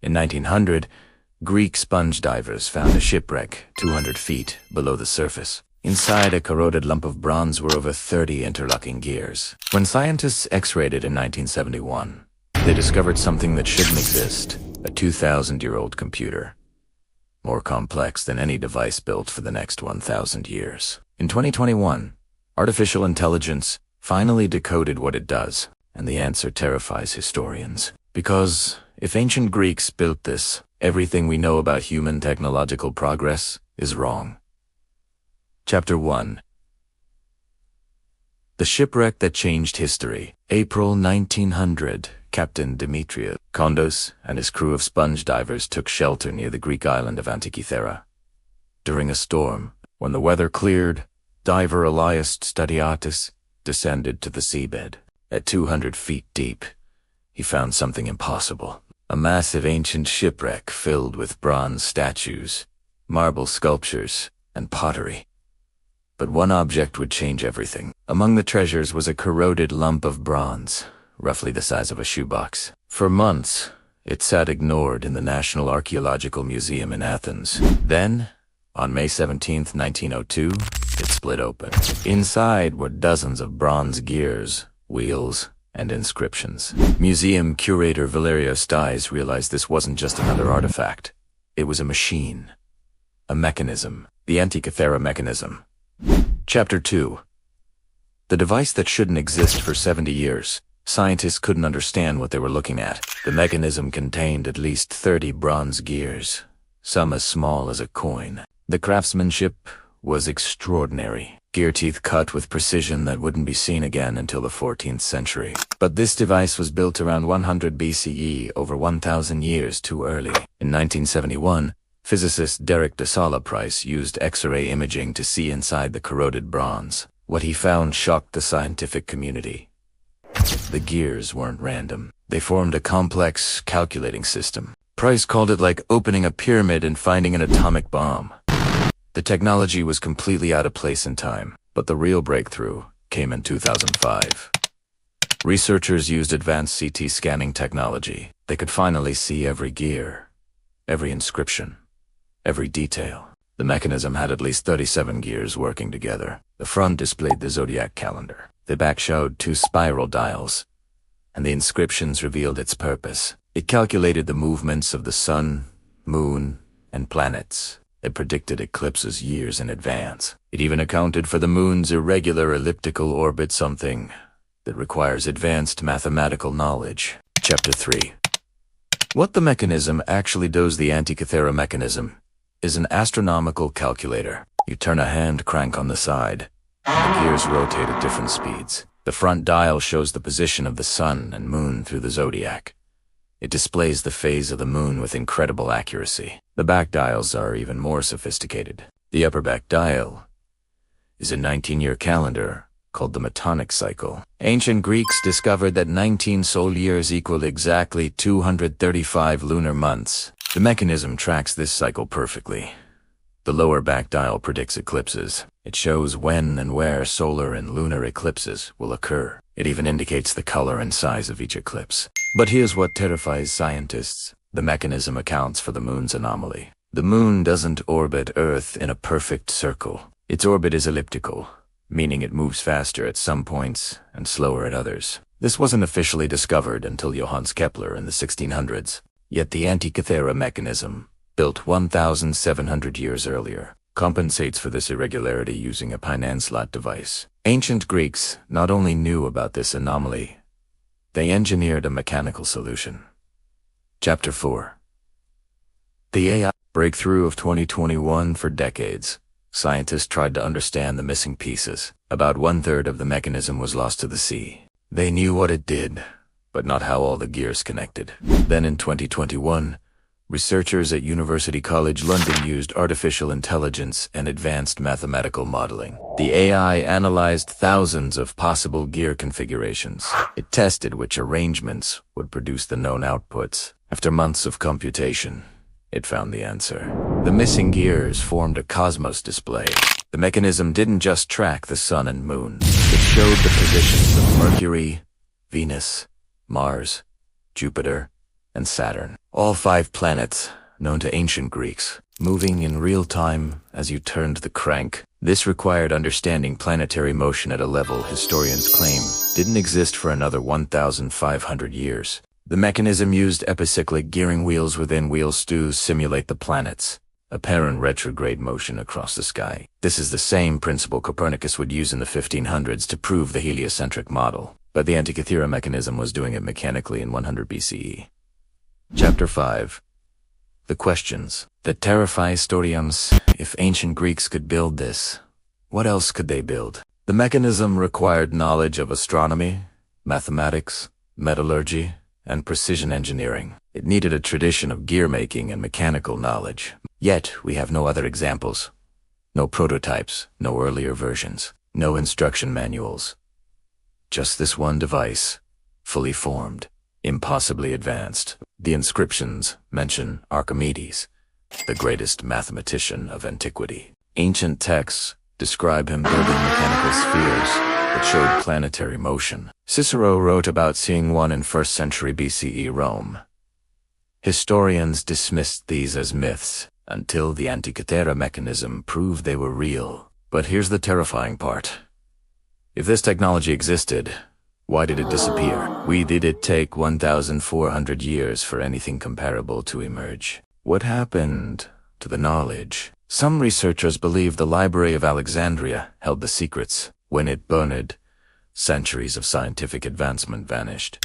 In 1900, Greek sponge divers found a shipwreck 200 feet below the surface. Inside a corroded lump of bronze were over 30 interlocking gears. When scientists X-rayed it in 1971, they discovered something that shouldn't exist, a 2,000-year-old computer. More complex than any device built for the next 1,000 years. In 2021, artificial intelligence finally decoded what it does, and the answer terrifies historians. Because if ancient Greeks built this, everything we know about human technological progress is wrong. Chapter 1. The Shipwreck That Changed History. April 1900, Captain Demetrius Kondos and his crew of sponge divers took shelter near the Greek island of Antikythera. During a storm, when the weather cleared, diver Elias Stadiatis descended to the seabed. At 200 feet deep, he found something impossible. A massive ancient shipwreck filled with bronze statues, marble sculptures, and pottery. But one object would change everything. Among the treasures was a corroded lump of bronze, roughly the size of a shoebox. For months, it sat ignored in the National Archaeological Museum in Athens. Then, on May 17, 1902, it split open. Inside were dozens of bronze gears, wheels, and inscriptions. Museum curator Valerio Stais realized this wasn't just another artifact. It was a machine. A mechanism. The Antikythera Mechanism. Chapter 2. The device that shouldn't exist for 70 years. Scientists couldn't understand what they were looking at. The mechanism contained at least 30 bronze gears, some as small as a coin. The craftsmanship was extraordinary. Gear teeth cut with precision that wouldn't be seen again until the 14th century. But this device was built around 100 BCE, over 1,000 years too early. In 1971, physicist Derek de Sala Price used X-ray imaging to see inside the corroded bronze. What he found shocked the scientific community. The gears weren't random. They formed a complex calculating system. Price called it like opening a pyramid and finding an atomic bomb. The technology was completely out of place in time, but the real breakthrough came in 2005. Researchers used advanced CT scanning technology. They could finally see every gear, every inscription, every detail. The mechanism had at least 37 gears working together. The front displayed the zodiac calendar. The back showed 2 spiral dials, and the inscriptions revealed its purpose. It calculated the movements of the sun, moon, and planets. It predicted eclipses years in advance. It even accounted for the moon's irregular elliptical orbit, something that requires advanced mathematical knowledge. Chapter 3. What the mechanism actually does. The Antikythera Mechanism is an astronomical calculator. You turn a hand crank on the side, and the gears rotate at different speeds. The front dial shows the position of the sun and moon through the zodiac. It displays the phase of the moon with incredible accuracy. The back dials are even more sophisticated. The upper back dial is a 19-year calendar called the Metonic cycle. Ancient Greeks discovered that 19 sol years equaled exactly 235 lunar months. The mechanism tracks this cycle perfectly. The lower back dial predicts eclipses. It shows when and where solar and lunar eclipses will occur. It even indicates the color and size of each eclipse. But here's what terrifies scientists. The mechanism accounts for the moon's anomaly. The moon doesn't orbit Earth in a perfect circle. Its orbit is elliptical, meaning it moves faster at some points and slower at others. This wasn't officially discovered until Johannes Kepler in the 1600s. Yet the Antikythera Mechanism, built 1,700 years earlier, compensates for this irregularity using a Pine-Slot device. Ancient Greeks not only knew about this anomaly, they engineered a mechanical solution. Chapter 4. The AI breakthrough of 2021. For decades, scientists tried to understand the missing pieces. About 1/3 of the mechanism was lost to the sea. They knew what it did, but not how all the gears connected. Then in 2021, researchers at University College London used artificial intelligence and advanced mathematical modeling. The AI analyzed thousands of possible gear configurations. It tested which arrangements would produce the known outputs. After months of computation, it found the answer. The missing gears formed a cosmos display. The mechanism didn't just track the sun and moon. It showed the positions of Mercury, Venus, Mars, Jupiter, and Saturn. All 5 planets, known to ancient Greeks, moving in real time as you turned the crank. This required understanding planetary motion at a level historians claim didn't exist for another 1,500 years. The mechanism used epicyclic gearing wheels within wheels to simulate the planets' apparent retrograde motion across the sky. This is the same principle Copernicus would use in the 1500s to prove the heliocentric model, but the Antikythera Mechanism was doing it mechanically in 100 BCE. Chapter 5. The questions that terrify historians. If ancient Greeks could build this, what else could they build? The mechanism required knowledge of astronomy, mathematics, metallurgy, and precision engineering. It needed a tradition of gear-making and mechanical knowledge. Yet, we have no other examples. No prototypes, no earlier versions, no instruction manuals. Just this one device, fully formed, impossibly advanced. The inscriptions mention Archimedes, the greatest mathematician of antiquity. Ancient texts describe him building mechanical spheres that showed planetary motion. Cicero wrote about seeing one in 1st century BCE Rome. Historians dismissed these as myths until the Antikythera Mechanism proved they were real. But here's the terrifying part. If this technology existed, why did it disappear? Why did it take 1,400 years for anything comparable to emerge? What happened to the knowledge? Some researchers believe the Library of Alexandria held the secrets. When it burned, centuries of scientific advancement vanished.